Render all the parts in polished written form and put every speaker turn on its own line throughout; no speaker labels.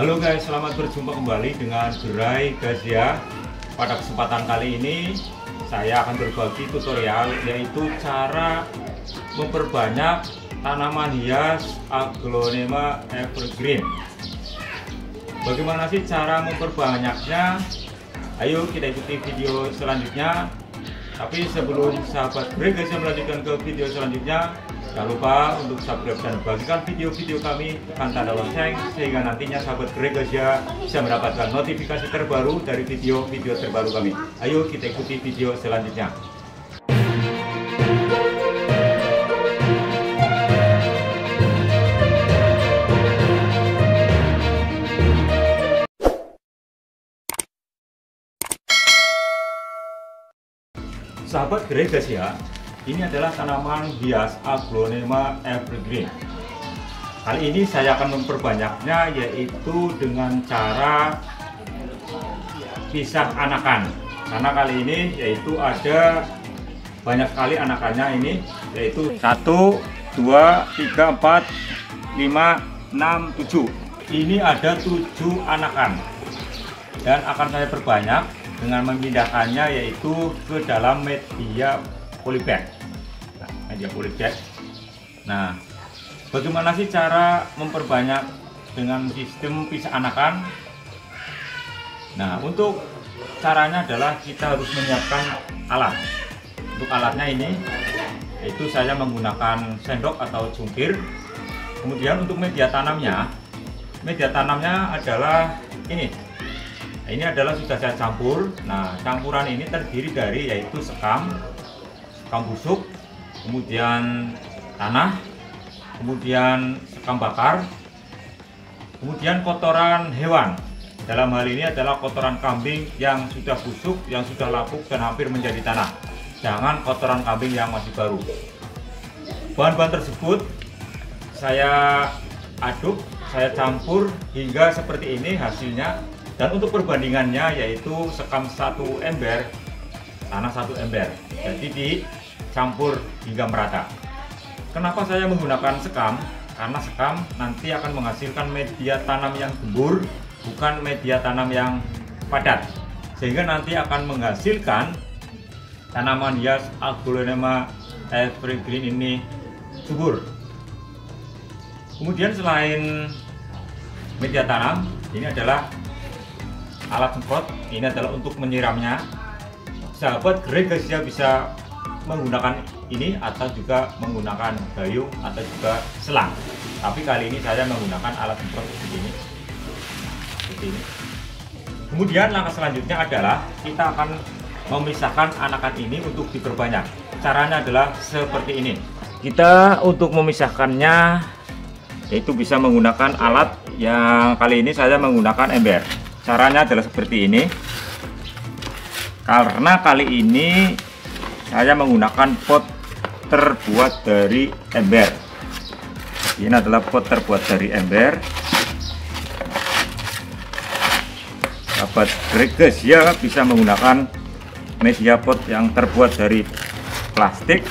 Halo guys, selamat berjumpa kembali dengan Gerai Gazia. Pada kesempatan kali ini saya akan berbagi tutorial yaitu cara memperbanyak tanaman hias Aglonema evergreen. Bagaimana sih cara memperbanyaknya? Ayo kita ikuti video selanjutnya. Tapi sebelum sahabat Gerai Gazia melanjutkan ke video selanjutnya, jangan lupa untuk subscribe dan bagikan video-video kami, tekan tanda lonceng sehingga nantinya sahabat Gerai Gazia bisa mendapatkan notifikasi terbaru dari video-video terbaru kami. Ayo kita ikuti video selanjutnya. Sahabat Gerai Gazia, ini adalah tanaman hias Aglonema evergreen. Kali ini saya akan memperbanyaknya yaitu dengan cara pisah anakan. Karena kali ini yaitu ada banyak sekali anakannya ini, yaitu 1, 2, 3, 4, 5, 6, 7. Ini ada 7 anakan dan akan saya perbanyak dengan memindahkannya yaitu ke dalam media polybag. Nah, bagaimana sih cara memperbanyak dengan sistem pisah anakan? Nah, untuk caranya adalah kita harus menyiapkan alat. Untuk alatnya ini yaitu saya menggunakan sendok atau cungkir. Kemudian untuk media tanamnya adalah ini. Ini adalah sudah saya campur. Nah, campuran ini terdiri dari yaitu sekam busuk, kemudian tanah, kemudian sekam bakar, kemudian kotoran hewan. Dalam hal ini adalah kotoran kambing yang sudah busuk, yang sudah lapuk dan hampir menjadi tanah. Jangan kotoran kambing yang masih baru. Bahan-bahan tersebut saya aduk, saya campur hingga seperti ini hasilnya. Dan untuk perbandingannya yaitu sekam 1 ember, tanah 1 ember. Jadi dicampur hingga merata. Kenapa saya menggunakan sekam? Karena sekam nanti akan menghasilkan media tanam yang gembur, bukan media tanam yang padat. Sehingga nanti akan menghasilkan tanaman hias Aglonema evergreen ini subur. Kemudian selain media tanam, ini adalah alat semprot. Ini adalah untuk menyiramnya. Sahabat Gerai Gazia bisa menggunakan ini atau juga menggunakan gayung atau juga selang. Tapi kali ini saya menggunakan alat semprot seperti ini. Kemudian langkah selanjutnya adalah kita akan memisahkan anakan ini untuk diperbanyak. Caranya adalah seperti ini. Kita untuk memisahkannya yaitu bisa menggunakan alat yang kali ini saya menggunakan ember. Caranya adalah seperti ini. Karena kali ini saya menggunakan pot terbuat dari ember. Ini adalah pot terbuat dari ember. Sahabat Gerai Gazia bisa menggunakan media pot yang terbuat dari plastik,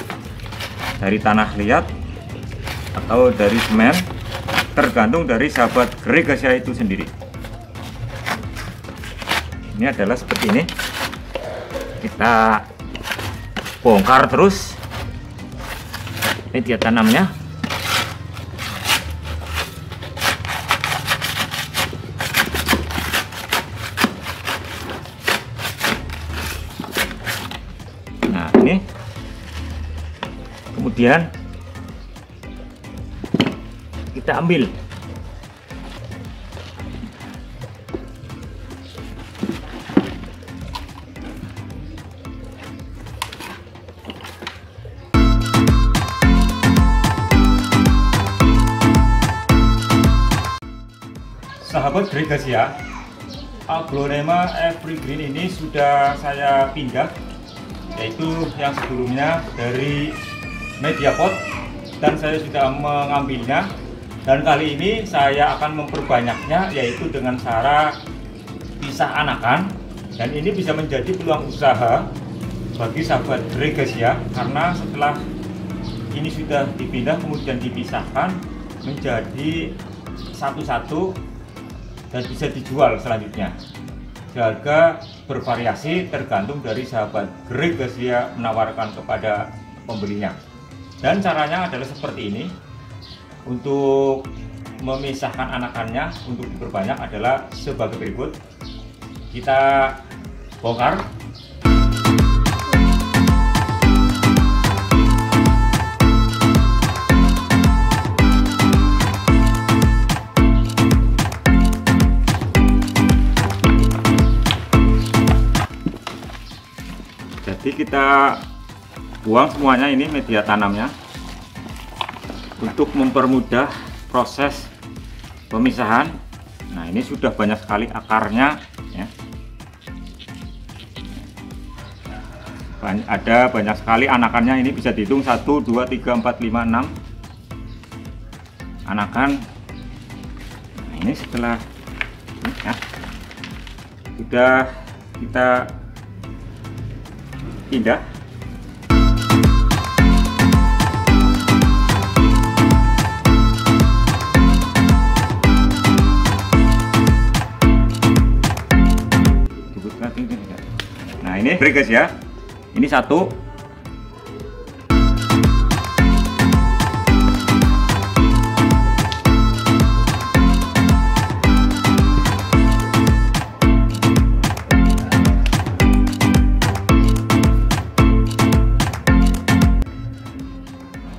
dari tanah liat, atau dari semen, tergantung dari sahabat Gerai Gazia itu sendiri. Ini adalah seperti ini. Kita bongkar terus media tanamnya. Nah, ini. Kemudian kita ambil. Sahabat Gerai Gazia, Aglonema evergreen ini sudah saya pindah, yaitu yang sebelumnya dari media pot, dan saya sudah mengambilnya. Dan kali ini saya akan memperbanyaknya yaitu dengan cara pisah anakan. Dan ini bisa menjadi peluang usaha bagi sahabat Gerai Gazia, karena setelah ini sudah dipindah kemudian dipisahkan menjadi satu-satu dan bisa dijual selanjutnya. Harga bervariasi tergantung dari sahabat Greg dia menawarkan kepada pembelinya. Dan caranya adalah seperti ini. Untuk memisahkan anakannya untuk diperbanyak adalah sebagai berikut. Kita bongkar. Jadi kita buang semuanya, ini media tanamnya untuk mempermudah proses pemisahan. Nah, ini sudah banyak sekali akarnya ya. Ada banyak sekali anakannya, ini bisa dihitung 1, 2, 3, 4, 5, 6 anakan. Nah, ini setelah ya, sudah kita pindah. Nah, ini break guys ya. Ini satu.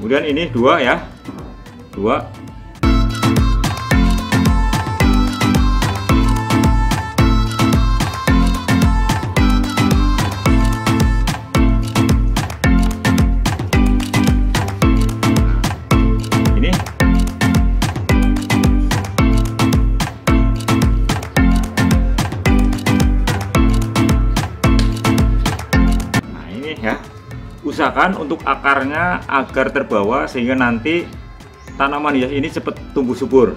Kemudian ini dua ya, dua. Ini nah, ini ya. Usahakan untuk akarnya agar terbawa sehingga nanti tanaman hias ini cepat tumbuh subur.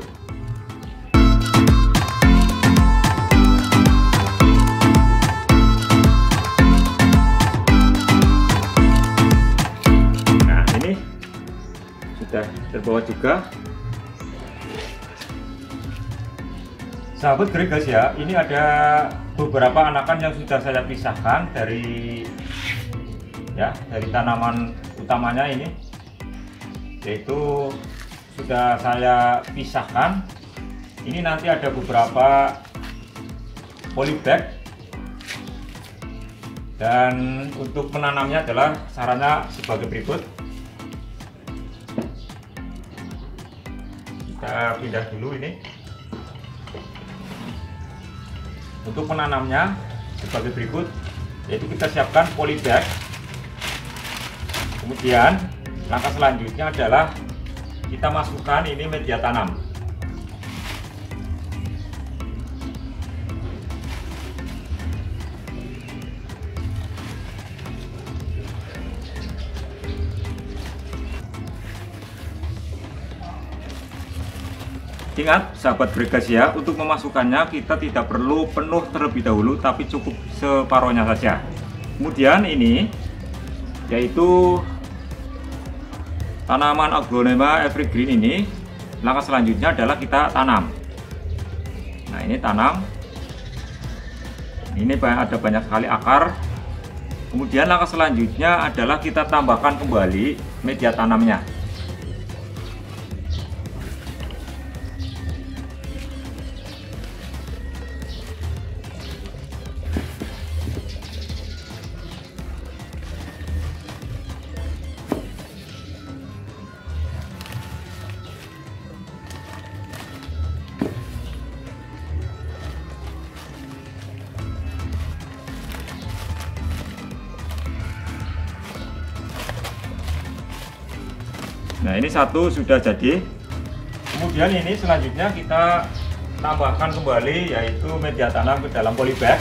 Nah, ini sudah terbawa juga. Sahabat Greg guys ya, ini ada beberapa anakan yang sudah saya pisahkan dari tanaman utamanya ini, yaitu sudah saya pisahkan. Ini nanti ada beberapa polybag, dan untuk menanamnya adalah caranya sebagai berikut. Kita pindah dulu ini. Untuk menanamnya sebagai berikut, yaitu kita siapkan polybag. Kemudian langkah selanjutnya adalah kita masukkan ini media tanam. Ingat sahabat Bregasia, untuk memasukkannya kita tidak perlu penuh terlebih dahulu, tapi cukup separohnya saja. Kemudian ini yaitu tanaman Aglonema evergreen ini, langkah selanjutnya adalah kita tanam. Nah, ini tanam. Ini ada banyak sekali akar. Kemudian langkah selanjutnya adalah kita tambahkan kembali media tanamnya. Nah, ini satu sudah jadi. Kemudian ini selanjutnya kita tambahkan kembali yaitu media tanam ke dalam polybag.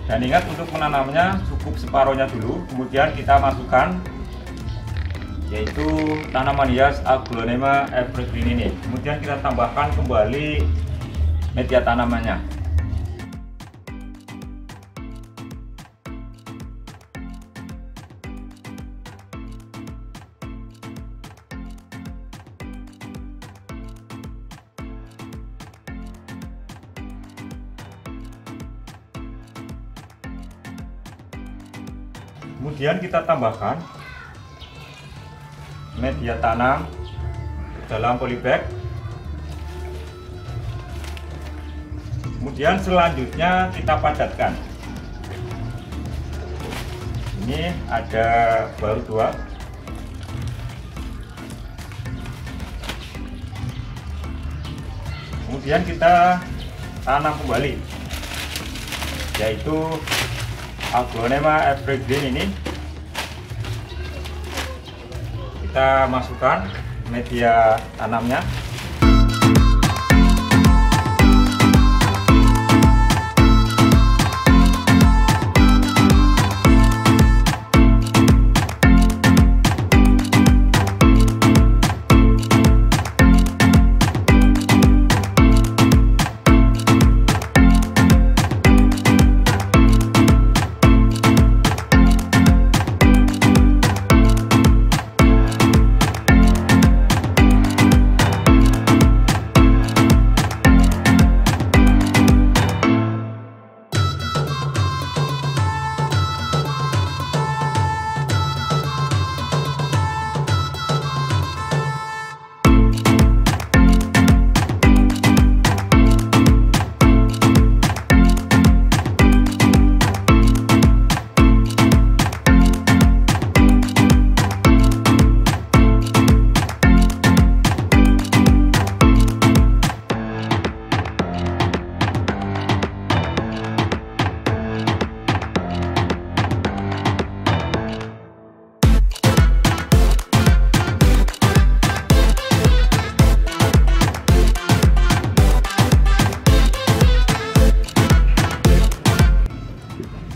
Dan ingat untuk menanamnya cukup separohnya dulu, kemudian kita masukkan yaitu tanaman hias Aglonema evergreen ini. Kemudian kita tambahkan kembali media tanamannya. Kemudian kita tambahkan media tanam dalam polybag. Kemudian selanjutnya kita padatkan. Ini ada baru 2. Kemudian kita tanam kembali, yaitu Aglonema evergreen ini. Kita masukkan media tanamnya.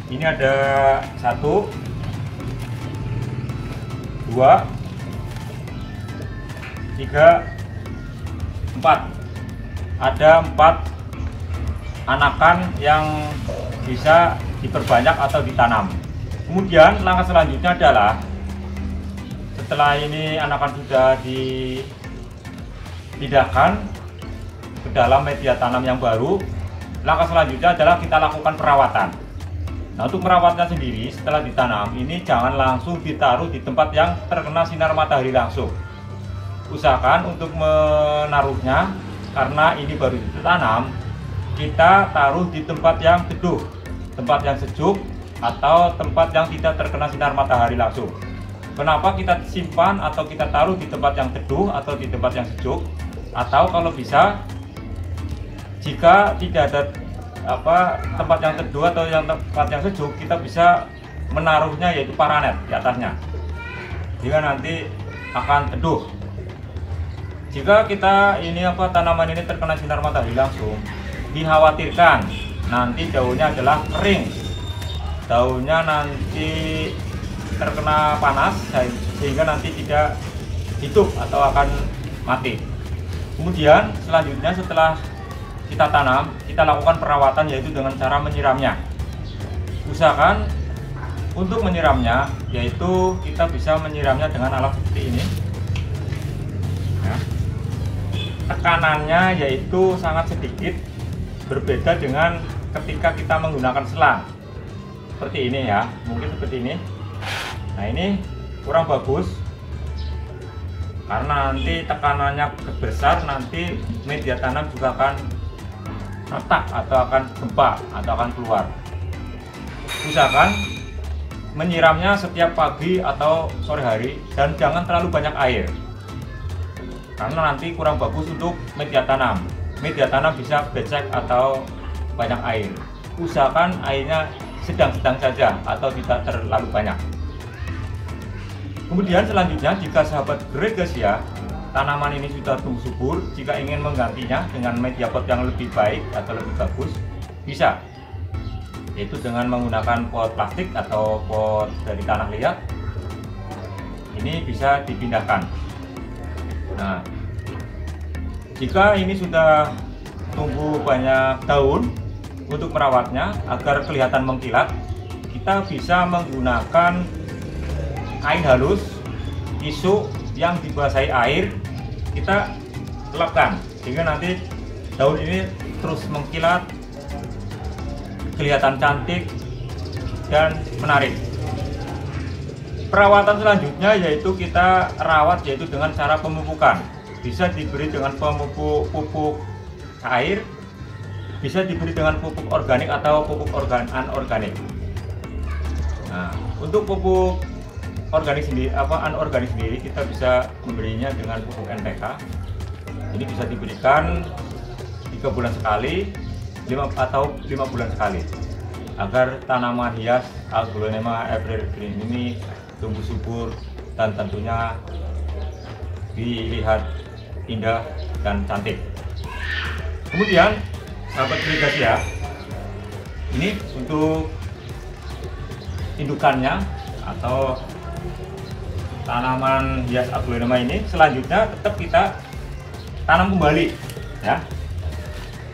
Ini ada 1, 2, 3, 4. Ada 4 anakan yang bisa diperbanyak atau ditanam. Kemudian langkah selanjutnya adalah setelah ini anakan sudah dipindahkan ke dalam media tanam yang baru, langkah selanjutnya adalah kita lakukan perawatan. Nah, untuk merawatnya sendiri setelah ditanam ini jangan langsung ditaruh di tempat yang terkena sinar matahari langsung. Usahakan untuk menaruhnya, karena ini baru ditanam, kita taruh di tempat yang teduh, tempat yang sejuk, atau tempat yang tidak terkena sinar matahari langsung. Kenapa kita simpan atau kita taruh di tempat yang teduh atau di tempat yang sejuk? Atau kalau bisa, jika tidak ada tempat yang teduh atau tempat yang sejuk, kita bisa menaruhnya yaitu paranet di atasnya, jika nanti akan teduh. Jika kita tanaman ini terkena sinar matahari langsung, dikhawatirkan nanti daunnya adalah kering, daunnya nanti terkena panas sehingga nanti tidak hidup atau akan mati. Kemudian selanjutnya setelah kita tanam, kita lakukan perawatan yaitu dengan cara menyiramnya. Usahakan untuk menyiramnya yaitu kita bisa menyiramnya dengan alat seperti ini. Nah, tekanannya yaitu sangat sedikit, berbeda dengan ketika kita menggunakan selang seperti ini ya, mungkin seperti ini. Nah, ini kurang bagus karena nanti tekanannya besar, nanti media tanam juga akan retak atau akan gempa atau akan keluar. Usahakan menyiramnya setiap pagi atau sore hari dan jangan terlalu banyak air, karena nanti kurang bagus untuk media tanam. Media tanam bisa becek atau banyak air. Usahakan airnya sedang-sedang saja atau tidak terlalu banyak. Kemudian selanjutnya, jika sahabat Gregesia tanaman ini sudah tumbuh subur, jika ingin menggantinya dengan media pot yang lebih baik atau lebih bagus, bisa, yaitu dengan menggunakan pot plastik atau pot dari tanah liat ini bisa dipindahkan. Nah, jika ini sudah tumbuh banyak daun, untuk merawatnya agar kelihatan mengkilat, kita bisa menggunakan kain halus, tisu yang dibasahi air, kita elapkan sehingga nanti daun ini terus mengkilat, kelihatan cantik dan menarik. Perawatan selanjutnya yaitu kita rawat yaitu dengan cara pemupukan. Bisa diberi dengan pupuk air, bisa diberi dengan pupuk organik atau pupuk anorganik. Nah, untuk pupuk organik sendiri anorganik sendiri kita bisa memberinya dengan pupuk NPK. Ini bisa diberikan 3 bulan sekali, 5 bulan sekali, agar tanaman hias Aglonema evergreen ini tumbuh subur dan tentunya dilihat indah dan cantik. Kemudian sahabat Gregasia, ini untuk indukannya atau tanaman hias Aglonema ini selanjutnya tetap kita tanam kembali ya.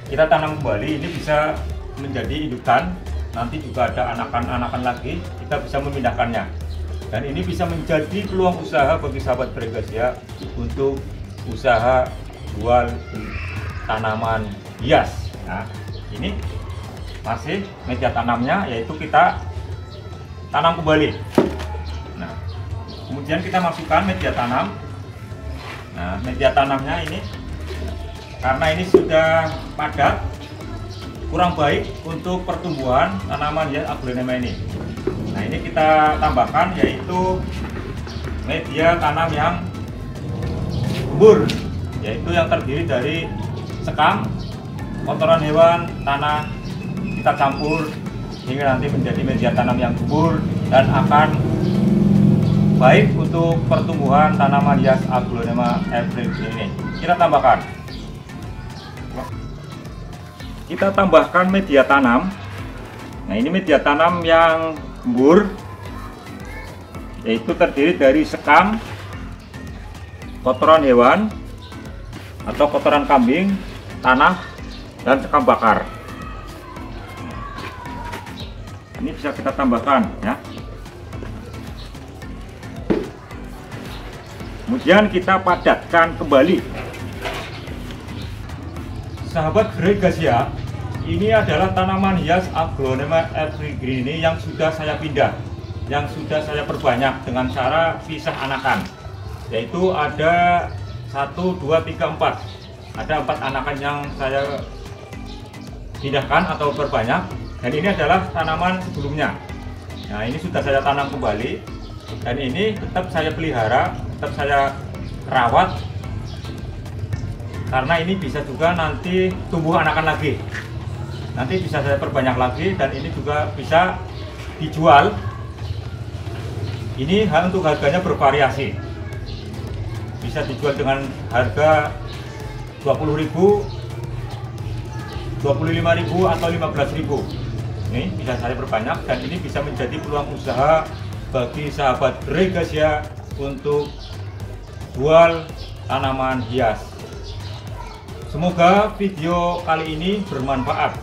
Kita tanam kembali, ini bisa menjadi indukan, nanti juga ada anakan-anakan lagi, kita bisa memindahkannya. Dan ini bisa menjadi peluang usaha bagi sahabat Gregasia untuk usaha jual tanaman hias. Nah, ini masih media tanamnya, yaitu kita tanam kembali. Nah, kemudian kita masukkan media tanam. Nah, media tanamnya ini karena ini sudah padat, kurang baik untuk pertumbuhan tanaman hias Aglonema ini. Nah, ini kita tambahkan yaitu media tanam yang gembur, yaitu yang terdiri dari sekam, kotoran hewan, tanah, kita campur hingga nanti menjadi media tanam yang gembur dan akan baik untuk pertumbuhan tanaman hias Aglonema evergreen ini. Kita tambahkan media tanam. Nah, ini media tanam yang gembur, yaitu terdiri dari sekam, kotoran hewan atau kotoran kambing, tanah, dan sekam bakar. Ini bisa kita tambahkan ya. Kemudian kita padatkan kembali. Sahabat Gregasia, ini adalah tanaman hias Aglonema evergreen ini yang sudah saya pindah, yang sudah saya perbanyak dengan cara pisah anakan, yaitu ada 1, 2, 3, 4. Ada 4 anakan yang saya pindahkan atau perbanyak, dan ini adalah tanaman sebelumnya. Nah, ini sudah saya tanam kembali, dan ini tetap saya pelihara, tetap saya rawat, karena ini bisa juga nanti tumbuh anakan lagi, nanti bisa saya perbanyak lagi, dan ini juga bisa dijual. Ini untuk harganya bervariasi, bisa dijual dengan harga 20.000, 25.000 atau 15.000. Ini bisa saya perbanyak, dan ini bisa menjadi peluang usaha bagi sahabat Gregasia untuk jual tanaman hias. Semoga video kali ini bermanfaat.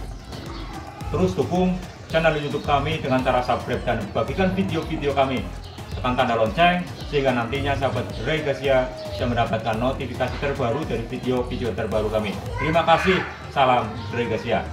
Terus dukung channel YouTube kami dengan cara subscribe dan bagikan video-video kami. Tekan tanda lonceng sehingga nantinya sahabat Gregasia bisa mendapatkan notifikasi terbaru dari video-video terbaru kami. Terima kasih, salam Gregasia.